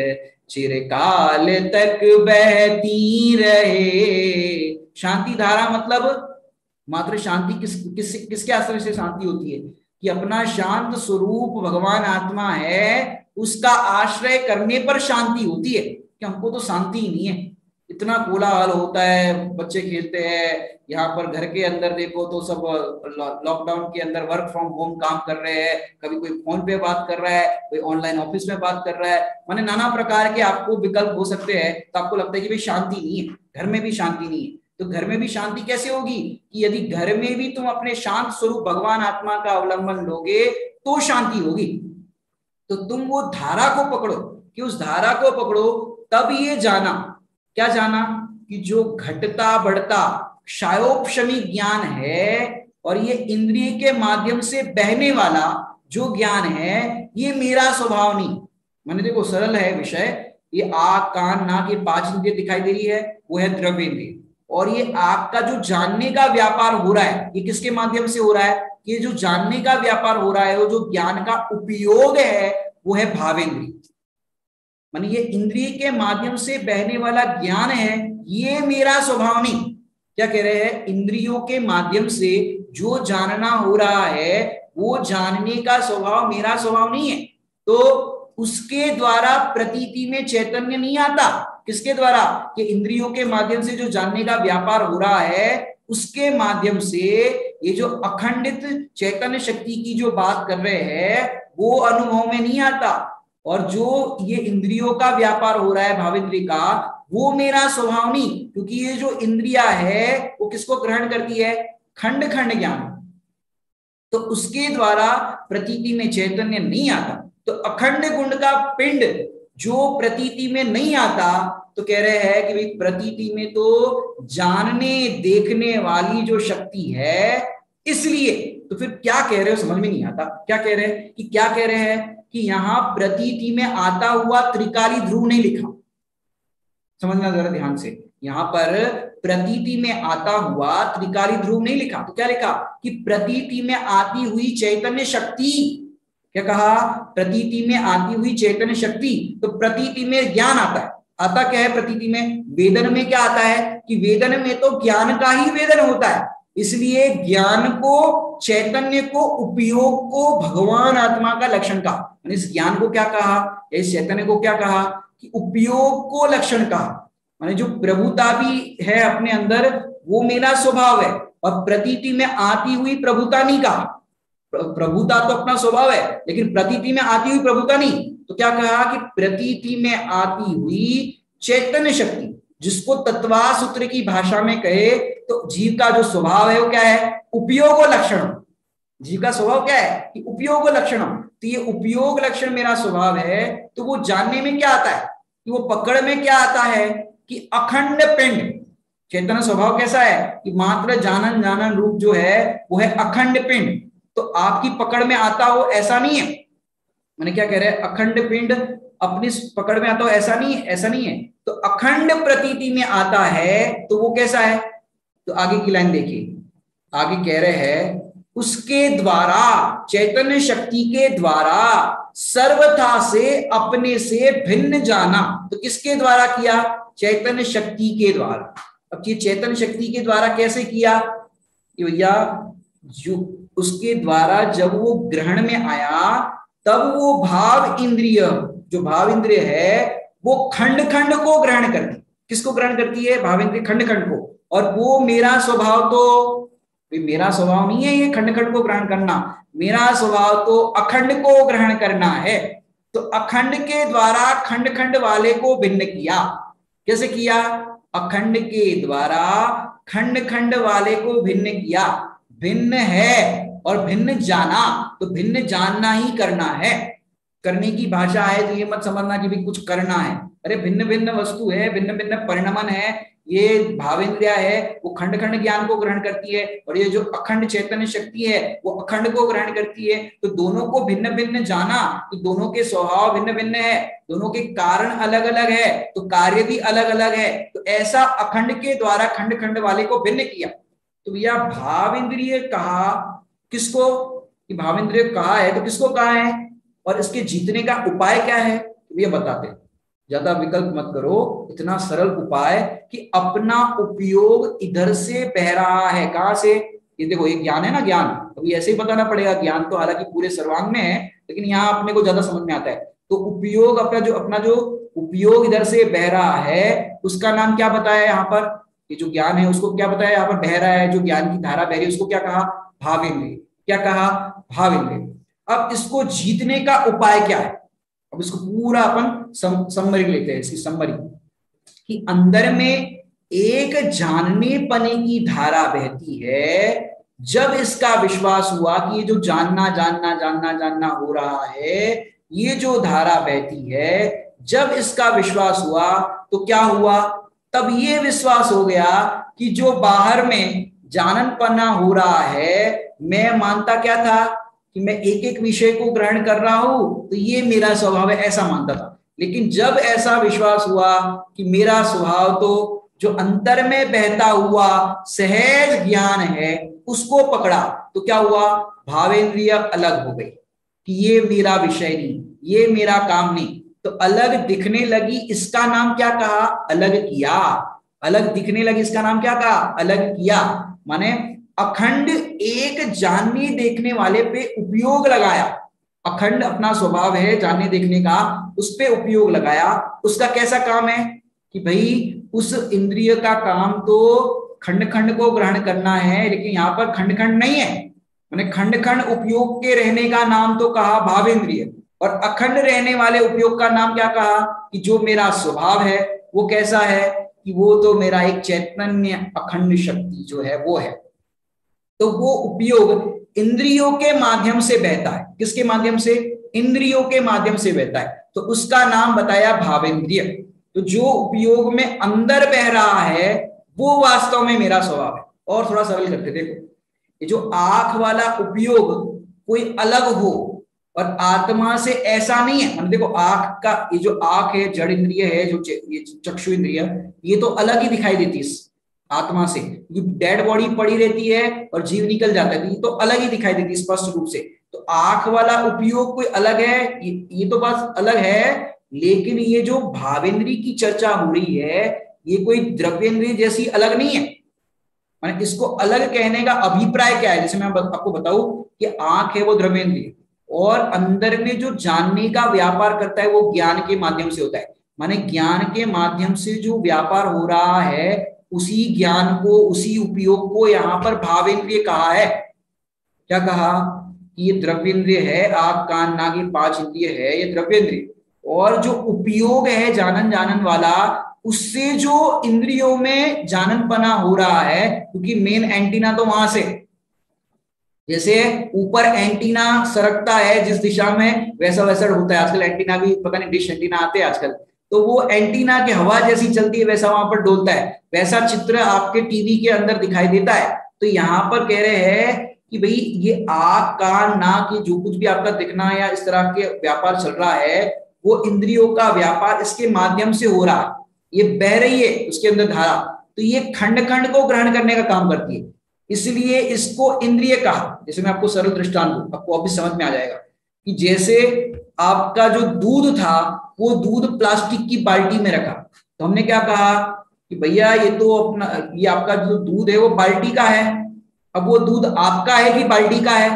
चिरकाल तक बहती रहे। शांति धारा मतलब मात्र शांति किसके आश्रय से शांति होती है? कि अपना शांत स्वरूप भगवान आत्मा है, उसका आश्रय करने पर शांति होती है। कि हमको तो शांति ही नहीं है, इतना कोलाहल होता है, बच्चे खेलते हैं, यहाँ पर घर के अंदर देखो तो सब लॉकडाउन के अंदर वर्क फ्रॉम होम काम कर रहे हैं। कभी कोई फोन पे बात कर रहा है, कोई ऑनलाइन ऑफिस में बात कर रहा है। माने नाना प्रकार के आपको विकल्प हो सकते हैं। तो आपको लगता है कि भाई शांति नहीं है, घर में भी शांति नहीं है। तो घर में भी शांति कैसे होगी? कि यदि घर में भी तुम अपने शांत स्वरूप भगवान आत्मा का अवलंबन लोगे तो शांति होगी। तो तुम वो धारा को पकड़ो, कि उस धारा को पकड़ो, तब ये जाना, क्या जाना? कि जो घटता बढ़ता क्षयोपशमी ज्ञान है और ये इंद्रिय के माध्यम से बहने वाला जो ज्ञान है, ये मेरा स्वभाव नहीं। मैंने देखो सरल है विषय। ये आंख कान नाक ये 5 इंद्रिय दिखाई दे रही है, वो है द्रव्येंद्रिय। और ये आपका जो जानने का व्यापार हो रहा है, ये किसके माध्यम से हो रहा है? ये जो जानने का व्यापार हो रहा है, वो जो ज्ञान का उपयोग है, वो है भावेंद्रिय। माने ये इंद्रिय के माध्यम से बहने वाला ज्ञान है, ये मेरा स्वभाव नहीं। क्या कह रहे हैं? इंद्रियों के माध्यम से जो जानना हो रहा है, वो जानने का स्वभाव मेरा स्वभाव नहीं है। तो उसके द्वारा प्रतीति में चैतन्य नहीं आता। किसके द्वारा? कि इंद्रियों के माध्यम से जो जानने का व्यापार हो रहा है, उसके माध्यम से ये जो अखंडित चैतन्य शक्ति की जो बात कर रहे हैं वो अनुभव में नहीं आता। और जो ये इंद्रियों का व्यापार हो रहा है भावेंद्रिय का, वो मेरा स्वभाव नहीं, क्योंकि ये जो इंद्रिया है वो किसको ग्रहण करती है? खंड खंड ज्ञान। तो उसके द्वारा प्रतीति में चैतन्य नहीं आता। तो अखंड गुण का पिंड जो प्रतीति में नहीं आता, तो कह रहे हैं कि भाई प्रतीति में तो जानने देखने वाली जो शक्ति है, इसलिए। तो फिर क्या कह रहे हो समझ में नहीं आता। क्या कह रहे हैं कि क्या कह रहे हैं कि यहां प्रतीति में आता हुआ त्रिकाली ध्रुव नहीं लिखा। समझना जरा ध्यान से, यहां पर प्रतीति में आता हुआ त्रिकाली ध्रुव नहीं लिखा। तो क्या लिखा कि प्रतीति में आती हुई चैतन्य शक्ति। क्या कहा? प्रतीति में आती हुई चैतन्य शक्ति। तो प्रतीति में ज्ञान आता है। आता क्या है प्रतीति में? वेदन में क्या आता है कि वेदन में तो ज्ञान का ही वेदन होता है, इसलिए ज्ञान को, चैतन्य को, उपयोग को भगवान आत्मा का लक्षण कहा। इस ज्ञान को क्या कहा? इस चैतन्य को क्या कहा कि उपयोग को लक्षण कहा। माने जो प्रभुता भी है अपने अंदर वो मेरा स्वभाव है, और प्रतीति में आती हुई प्रभुता नहीं कहा। प्रभुता तो अपना स्वभाव है, लेकिन प्रतीति में आती हुई प्रभुता नहीं। तो क्या कहा कि प्रतीति में आती हुई चैतन्य शक्ति, जिसको तत्वा सूत्र की भाषा में कहे तो जीव का जो स्वभाव है वो क्या है? उपयोग लक्षण। जीव का स्वभाव क्या है कि उपयोग लक्षण। तो ये उपयोग लक्षण मेरा स्वभाव है। तो वो जानने में क्या आता है कि वो पकड़ में क्या आता है कि अखंड पिंड। चैतन्य स्वभाव कैसा है कि मात्र जानन जानन रूप जो है वो है अखंड पिंड। तो आपकी पकड़ में आता हो ऐसा नहीं है। मैंने क्या कह रहे हैं? अखंड पिंड अपनी पकड़ में आता हो ऐसा नहीं है, ऐसा नहीं है। तो अखंड प्रतीति में आता है तो वो कैसा है? तो आगे की लाइन देखिए, आगे कह रहे हैं उसके द्वारा, चैतन्य शक्ति के द्वारा सर्वथा से अपने से भिन्न जाना। तो किसके द्वारा किया? चैतन्य शक्ति के द्वारा। अब ये चैतन्य शक्ति के द्वारा कैसे किया? भैया जो उसके द्वारा जब वो ग्रहण में आया, तब वो भाव इंद्रिय, जो भाव इंद्रिय है वो खंड खंड को ग्रहण करती। किसको ग्रहण करती है? भाव इंद्रिय खंड खंड को। और वो मेरा स्वभाव तो, मेरा स्वभाव नहीं है ये खंड खंड को ग्रहण करना, मेरा स्वभाव तो अखंड को ग्रहण करना है। तो अखंड के द्वारा खंड खंड वाले को भिन्न किया। कैसे किया? अखंड के द्वारा खंड खंड वाले को भिन्न किया। भिन्न है और भिन्न जाना, तो भिन्न जानना ही करना है। करने की भाषा है तो ये मत समझना कि भी कुछ करना है। अरे भिन्न भिन्न वस्तु है, भिन्न भिन्न परिणमन है। ये भावेंद्रिया है वो खंड खंड ज्ञान को ग्रहण करती है, और ये जो अखंड चैतन्य शक्ति है वो अखंड को ग्रहण करती है। तो दोनों को भिन्न भिन्न जाना, तो दोनों के स्वभाव भिन्न भिन्न है, दोनों के कारण अलग अलग है, तो कार्य भी अलग अलग है। तो ऐसा अखंड के द्वारा खंड खंड वाले को भिन्न किया। तो भैया भावेंद्रिय कहा किसको? कि भावेंद्रिय कहा है तो किसको कहा है, और इसके जीतने का उपाय क्या है ये बताते हैं। ज्यादा विकल्प मत करो, इतना सरल उपाय कि अपना उपयोग इधर से बह रहा है। कहां से? ये देखो ये ज्ञान है ना, ज्ञान अभी ऐसे ही बताना पड़ेगा। ज्ञान तो हालांकि पूरे सर्वांग में है, लेकिन यहाँ अपने को ज्यादा समझ में आता है। तो उपयोग, अपना जो उपयोग इधर से बह रहा है उसका नाम क्या बताया यहाँ पर? ये जो ज्ञान है उसको क्या बताया यहाँ पर? बह रहा है, जो ज्ञान की धारा बह रही है उसको क्या कहा? भावेंद्रिय। क्या कहा? भावेंद्रिय। अब इसको जीतने का उपाय क्या है? अब इसको पूरा अपन समरी लेते हैं, इसकी समरी कि अंदर में एक जानने पने की धारा बहती है। जब इसका विश्वास हुआ कि ये जो जानना जानना जानना जानना हो रहा है, ये जो धारा बहती है, जब इसका विश्वास हुआ तो क्या हुआ? तब ये विश्वास हो गया कि जो बाहर में जाननपना हो रहा है, मैं मानता क्या था कि मैं एक एक विषय को ग्रहण कर रहा हूं, तो ये मेरा स्वभाव है, ऐसा मानता था। लेकिन जब ऐसा विश्वास हुआ कि मेरा स्वभाव तो जो अंतर में बहता हुआ सहज ज्ञान है उसको पकड़ा, तो क्या हुआ? भावेंद्रिय अलग हो गई कि ये मेरा विषय नहीं, ये मेरा काम नहीं। तो अलग दिखने लगी, इसका नाम क्या कहा? अलग किया। अलग दिखने लगी, इसका नाम क्या कहा? अलग किया। माने अखंड एक जानने देखने वाले पे उपयोग लगाया। अखंड अपना स्वभाव है जानने देखने का, उस पे उपयोग लगाया। उसका कैसा काम है कि भाई उस इंद्रिय का काम तो खंड खंड को ग्रहण करना है, लेकिन यहाँ पर खंड खंड नहीं है। मैंने खंड खंड उपयोग के रहने का नाम तो कहा भावेंद्रिय, और अखंड रहने वाले उपयोग का नाम क्या कहा कि जो मेरा स्वभाव है वो कैसा है कि वो तो मेरा एक चैतन्य अखंड शक्ति जो है वो है। तो वो उपयोग इंद्रियों के माध्यम से बहता है। किसके माध्यम से? इंद्रियों के माध्यम से बहता है, तो उसका नाम बताया भावेंद्रिय। तो जो उपयोग में अंदर बह रहा है वो वास्तव में मेरा स्वभाव है। और थोड़ा सरल करके देखो, ये जो आंख वाला उपयोग कोई अलग हो और आत्मा से ऐसा नहीं है। देखो आंख का, ये जो आंख है जड़ इंद्रिय है, जो ये चक्षु इंद्रिय, ये तो अलग ही दिखाई देती है आत्मा से। डेड बॉडी पड़ी रहती है और जीव निकल जाता है, ये तो अलग ही दिखाई देती है स्पष्ट रूप से। तो आंख वाला उपयोग कोई अलग है, ये तो बात अलग है। लेकिन ये जो भावेंद्री की चर्चा हो रही है, ये कोई द्रव्येंद्रिय जैसी अलग नहीं है। माने इसको अलग कहने का अभिप्राय क्या है? जैसे मैं आपको बताऊं कि आंख है वो द्रव्येंद्रिय, और अंदर में जो जानने का व्यापार करता है वो ज्ञान के माध्यम से होता है। माने ज्ञान के माध्यम से जो व्यापार हो रहा है, उसी ज्ञान को, उसी उपयोग को यहाँ पर भावेंद्रिय कहा है। क्या कहा कि ये द्रव्येंद्रिय है, आंख कान नाक ये 5 इंद्रिय है, ये द्रव्येंद्रिय। और जो उपयोग है जानन जानन वाला, उससे जो इंद्रियों में जाननपना हो रहा है, क्योंकि मेन एंटीना तो वहां से, जैसे ऊपर एंटीना सरकता है जिस दिशा में, वैसा वैसा होता है। आजकल एंटीना भी पता नहीं, डिश एंटीना आते हैं आजकल, तो वो एंटीना की हवा जैसी चलती है वैसा वहां पर डोलता है। वैसा चित्र आपके टीवी के अंदर दिखाई देता है। तो यहाँ पर कह रहे हैं कि भाई ये आंख कान नाक, ये जो कुछ भी आपका दिखना या इस तरह के व्यापार चल रहा है, वो इंद्रियों का व्यापार इसके माध्यम से हो रहा है। ये बह रही है उसके अंदर धारा, तो ये खंड खंड को ग्रहण करने का काम करती है, इसलिए इसको इंद्रिय कहा। जैसे मैं आपको सरल दृष्टांत दूं, आपको अभी समझ में आ जाएगा कि जैसे आपका जो दूध था, वो दूध प्लास्टिक की बाल्टी में रखा, तो हमने क्या कहा कि भैया ये तो अपना, ये आपका जो दूध है वो बाल्टी का है। अब वो दूध आपका है कि बाल्टी का है?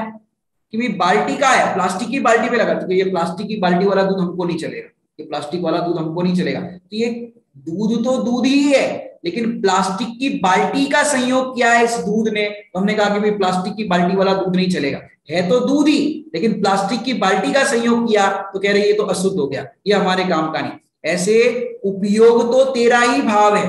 कि भाई बाल्टी का है, प्लास्टिक की बाल्टी में लगा, तो ये प्लास्टिक की बाल्टी वाला दूध हमको नहीं चलेगा, ये प्लास्टिक वाला दूध हमको नहीं चलेगा। तो ये दूध तो दूध ही है, लेकिन प्लास्टिक की बाल्टी का संयोग किया है इस दूध ने, तो हमने कहा कि भाई प्लास्टिक की बाल्टी वाला दूध नहीं चलेगा। है तो दूध ही, लेकिन प्लास्टिक की बाल्टी का संयोग किया तो कह रहे ये तो अशुद्ध हो गया, ये हमारे काम का नहीं। ऐसे उपयोग तो तेरा ही भाव है,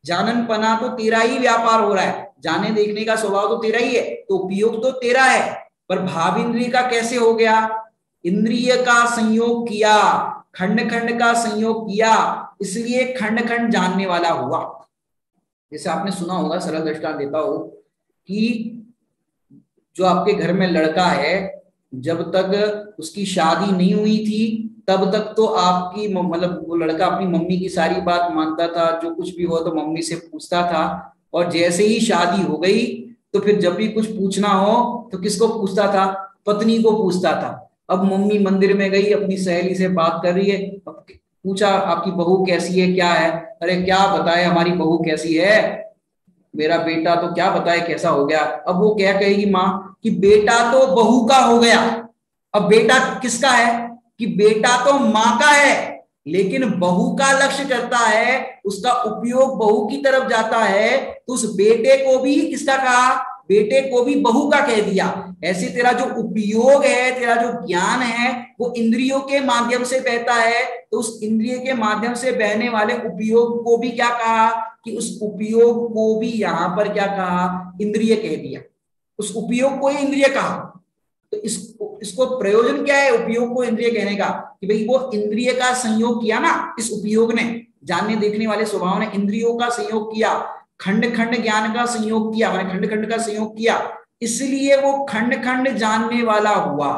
जाननपना तो तेरा ही व्यापार हो रहा है, जाने देखने का स्वभाव तो तेरा ही है, तो उपयोग तो तेरा है। पर भाव इंद्रिय का कैसे हो गया? इंद्रिय का संयोग किया, खंड खंड का संयोग किया, इसलिए खंड खंड जानने वाला हुआ। जैसे आपने सुना होगा, सरल दृष्टांत देता हो कि जो आपके घर में लड़का है, जब तक उसकी शादी नहीं हुई थी तब तक तो आपकी मतलब वो लड़का अपनी मम्मी की सारी बात मानता था, जो कुछ भी हो तो मम्मी से पूछता था। और जैसे ही शादी हो गई तो फिर जब भी कुछ पूछना हो तो किसको पूछता था? पत्नी को पूछता था। अब मम्मी मंदिर में गई, अपनी सहेली से बात कर रही है, पूछा आपकी बहू कैसी है, क्या है? अरे क्या बताए हमारी बहू कैसी है, मेरा बेटा तो क्या बताए कैसा हो गया। अब वो क्या कहेगी माँ कि बेटा तो बहू का हो गया। अब बेटा किसका है? कि बेटा तो माँ का है, लेकिन बहू का लक्ष्य करता है, उसका उपयोग बहू की तरफ जाता है, तो उस बेटे को भी किसका कहा? बेटे को भी बहू का कह दिया। ऐसे तेरा जो उपयोग है, तेरा जो ज्ञान है, वो इंद्रियों के माध्यम से बहता है, तो उस इंद्रिय के माध्यम से बहने वाले उपयोग को भी क्या कहा कि उस उपयोग को भी यहां पर क्या कहा? इंद्रिय कह दिया। उस उपयोग को ही इंद्रिय कहा। तो इसको प्रयोजन क्या है उपयोग को इंद्रिय कहने का? कि भाई वो इंद्रिय का संयोग किया ना, इस उपयोग ने, जानने देखने वाले स्वभाव ने इंद्रियों का संयोग किया, खंड खंड ज्ञान का संयोग किया, मैंने खंड खंड का संयोग किया, इसलिए वो खंड खंड जानने वाला हुआ।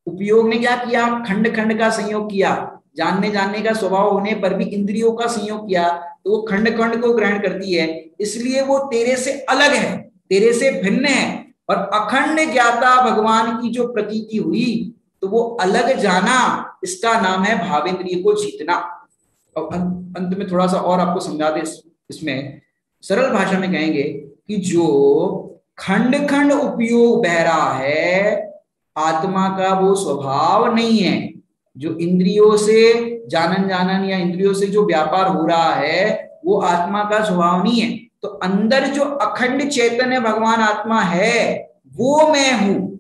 उपयोग ने क्या किया? खंड खंड का संयोग किया, जानने जानने का स्वभाव होने पर भी इंद्रियों का संयोग किया, तो वो खंड खंड को ग्रहण करती है, इसलिए वो तेरे से अलग है, तेरे से भिन्न है। और अखंड ज्ञाता भगवान की जो प्रतीति हुई, तो वो अलग जाना, इसका नाम है भावेंद्रिय को जीतना। और अंत में थोड़ा सा और आपको समझा दे, इसमें सरल भाषा में कहेंगे कि जो खंड खंड उपयोग बह रहा है, आत्मा का वो स्वभाव नहीं है। जो इंद्रियों से जानन या इंद्रियों से जो व्यापार हो रहा है वो आत्मा का स्वभाव नहीं है। तो अंदर जो अखंड चैतन्य भगवान आत्मा है वो मैं हूं,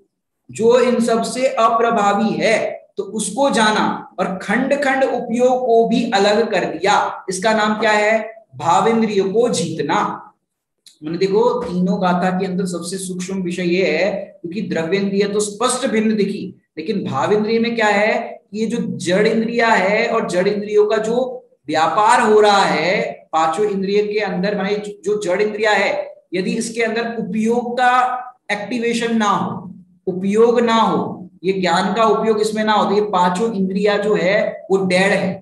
जो इन सब से अप्रभावी है, तो उसको जाना और खंड खंड उपयोग को भी अलग कर दिया। इसका नाम क्या है? भावेंद्रिय को जीतना। मैंने देखो तीनों गाथा के अंदर सबसे सूक्ष्म विषय ये है, क्योंकि द्रव्येंद्रिय तो स्पष्ट भिन्न दिखी, लेकिन भावेंद्रिय में क्या है, ये जो जड़ इंद्रिया है और जड़ इंद्रियों का जो व्यापार हो रहा है पांचों इंद्रिय के अंदर, माने जो जड़ इंद्रिया है, यदि इसके अंदर उपयोग का एक्टिवेशन ना हो, उपयोग ना हो, ये ज्ञान का उपयोग इसमें ना हो, तो ये पांचों इंद्रिया जो है वो डेड है।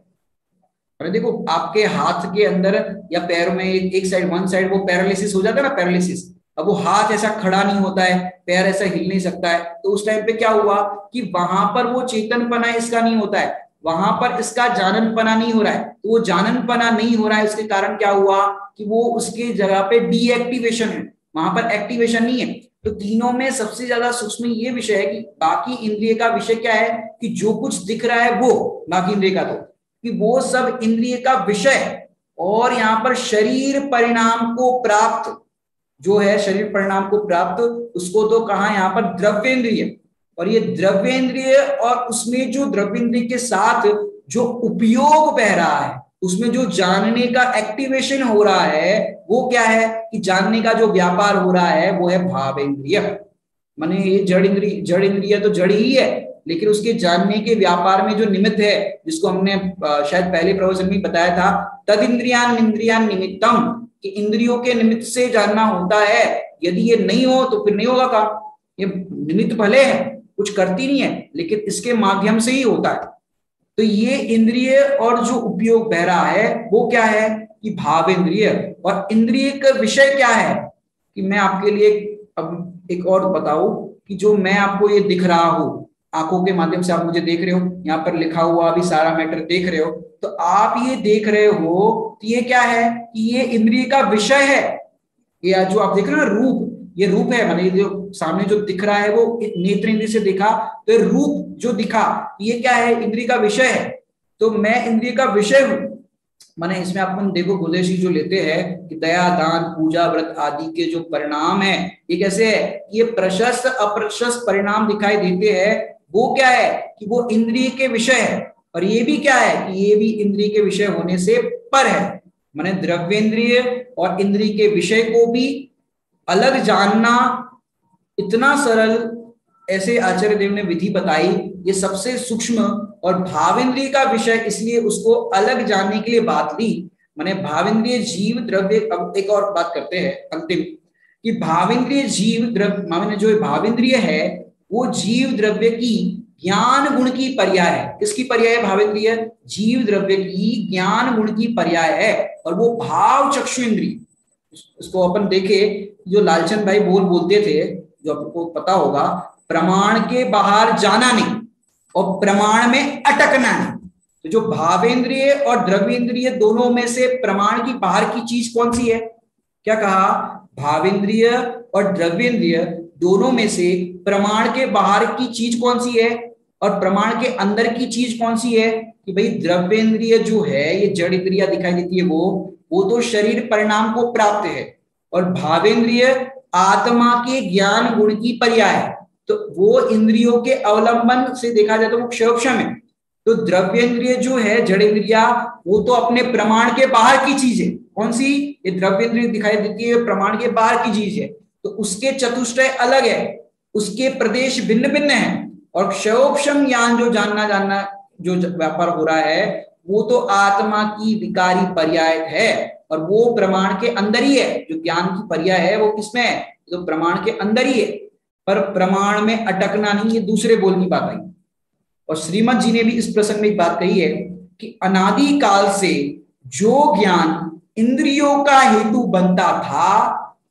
अरे देखो आपके हाथ के अंदर या पैर में एक साइड वन साइड वो पैरालिसिस हो जाता है ना, पैरालिसिस। अब वो हाथ ऐसा खड़ा नहीं होता है, पैर ऐसा हिल नहीं सकता है, तो उस टाइम पे क्या हुआ कि वहां पर वो चेतनपना इसका नहीं होता है, वहां पर इसका जाननपना नहीं हो रहा है। तो वो जाननपना नहीं हो रहा है, उसके कारण क्या हुआ कि वो उसके जगह पे डीएक्टिवेशन है, वहां पर एक्टिवेशन नहीं है। तो तीनों में सबसे ज्यादा सूक्ष्म ये विषय है कि बाकी इंद्रिय का विषय क्या है कि जो कुछ दिख रहा है वो बाकी इंद्रिय का, तो कि वो सब इंद्रिय का विषय, और यहाँ पर शरीर परिणाम को प्राप्त जो है, शरीर परिणाम को प्राप्त उसको तो कहा यहाँ पर द्रव्येंद्रिय। और ये द्रव्येंद्रिय और उसमें जो द्रव्येंद्रिय के साथ जो उपयोग बह रहा है, उसमें जो जानने का एक्टिवेशन हो रहा है वो क्या है कि जानने का जो व्यापार हो रहा है वो है भावेंद्रिय। माने ये जड़ इंद्रिय तो जड़ ही है, लेकिन उसके जानने के व्यापार में जो निमित्त है, जिसको हमने शायद पहले प्रवचन में बताया था, तद इंद्रियान निमित्तम, कि इंद्रियों के निमित्त से जानना होता है। यदि ये नहीं हो तो फिर नहीं होगा काम। ये निमित्त भले है, कुछ करती नहीं है, लेकिन इसके माध्यम से ही होता है। तो ये इंद्रिय और जो उपयोग बह रहा है वो क्या है कि भावेंद्रिय। और इंद्रिय का विषय क्या है कि मैं आपके लिए अब एक और बताऊं कि जो मैं आपको ये दिख रहा हूं, आंखों के माध्यम से आप मुझे देख रहे हो, यहाँ पर लिखा हुआ अभी सारा मैटर देख रहे हो, तो आप ये देख रहे हो तो ये क्या है कि ये इंद्रिय का विषय है। ये जो आप देख रहे हो ना रूप, ये रूप है, माने जो सामने जो दिख रहा है वो नेत्र इंद्रिय से दिखा, तो रूप जो दिखा ये क्या है, इंद्रिय का विषय है। तो मैं इंद्रिय का विषय हूं। माने इसमें अपन देखो गुदेशी जो लेते हैं कि दया दान पूजा व्रत आदि के जो परिणाम है ये कैसे है, ये प्रशस्त अप्रशस्त परिणाम दिखाई देते हैं। वो क्या है कि वो इंद्रिय के विषय है, और ये भी क्या है कि ये भी इंद्रिय के विषय होने से पर है। माने द्रव्येंद्रिय और इंद्रिय के विषय को भी अलग जानना इतना सरल, ऐसे आचार्य देव ने विधि बताई, ये सबसे सूक्ष्म। और भावेंद्रिय का विषय इसलिए उसको अलग जानने के लिए बात ली। माने भावेंद्रिय जीव द्रव्य, अब एक और बात करते हैं अंतिम, कि भावेंद्रिय जीव द्रव्य, माने जो भावेंद्रिय है वो जीव द्रव्य की ज्ञान गुण की पर्याय है। किसकी पर्याय है? भावेंद्रिय जीव द्रव्य की ज्ञान गुण की पर्याय है। और वो भाव चक्षु इंद्रिय, इसको अपन देखे, जो लालचंद भाई बोलते थे, जो आपको पता होगा, प्रमाण के बाहर जाना नहीं और प्रमाण में अटकना नहीं। तो जो भावेंद्रिय और द्रव्येंद्रिय दोनों में से प्रमाण की बाहर की चीज कौन सी है? क्या कहा? भावेंद्रिय और द्रव्येंद्रिय दोनों में से प्रमाण के बाहर की चीज कौन सी है और प्रमाण के अंदर की चीज कौन सी है? कि भाई द्रव्येंद्रिय जो है ये जड़ इंद्रिया दिखाई देती है, वो तो शरीर परिणाम को प्राप्त है, और भावेंद्रिय आत्मा के ज्ञान गुण की पर्याय है। तो वो इंद्रियों के अवलंबन से देखा जाए तो वो क्षयोक्षम है। तो द्रव्येंद्रिय जो है जड़ इंद्रिया, वो तो अपने प्रमाण के बाहर की चीज है। कौन सी? ये द्रव्येंद्रिय दिखाई देती है, प्रमाण के बाहर की चीज है, तो उसके चतुष्टय अलग है, उसके प्रदेश भिन्न भिन्न है। और क्षयोक्षम ज्ञान जो जानना जो व्यापार हो रहा है वो तो आत्मा की विकारी पर्याय है, और वो प्रमाण के अंदर ही है। जो ज्ञान की पर्याय है वो किसमें है? तो प्रमाण के अंदर ही है, पर प्रमाण में अटकना नहीं, ये दूसरे बोल की बात आई। और श्रीमद जी ने भी इस प्रसंग में एक बात कही है कि अनादि काल से जो ज्ञान इंद्रियों का हेतु बनता था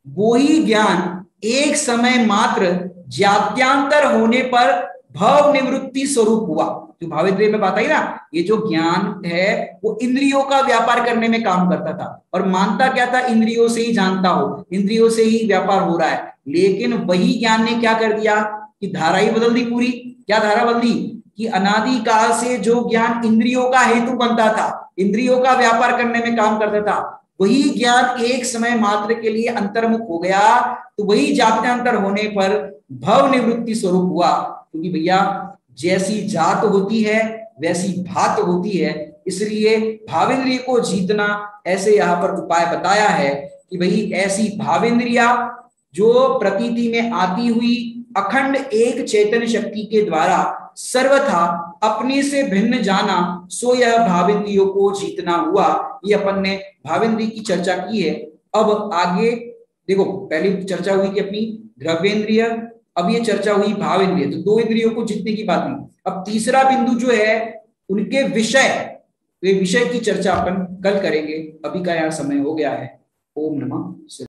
वो ही ज्ञान एक समय मात्र जात्यांतर होने पर भव निवृत्ति स्वरूप हुआ। जो भावेंद्रिय में बात आई ना, ये जो ज्ञान है वो इंद्रियों का व्यापार करने में काम करता था, और मानता क्या था? इंद्रियों से ही जानता हो, इंद्रियों से ही व्यापार हो रहा है। लेकिन वही ज्ञान ने क्या कर दिया कि धारा ही बदल दी पूरी। क्या धारा बदली? कि अनादि काल से जो ज्ञान इंद्रियों का हेतु बनता था, इंद्रियों का व्यापार करने में काम करता था, वही ज्ञान एक समय मात्र के लिए अंतर्मुख हो गया। तो वही जात्यांतर होने पर भव निवृत्ति स्वरूप हुआ। क्योंकि भैया जैसी जात होती है वैसी भात होती है, इसलिए भावेंद्रिय को जीतना, ऐसे यहाँ पर उपाय बताया है कि भाई ऐसी भावेंद्रिया जो प्रतीति में आती हुई अखंड एक चैतन्य शक्ति के द्वारा सर्वथा अपने से भिन्न जाना, सो यह भावेंद्रियों को जीतना हुआ। ये अपन ने भावेंद्रिय की चर्चा की है। अब आगे देखो, पहली चर्चा हुई कि अपनी द्रव्येंद्रिय, अब ये चर्चा हुई भावेंद्रिय, तो दो इंद्रियों को जीतने की बात हुई। अब तीसरा बिंदु जो है उनके विषय, वे विषय की चर्चा अपन कल करेंगे। अभी का यहाँ समय हो गया है। ओम नमः शिवाय।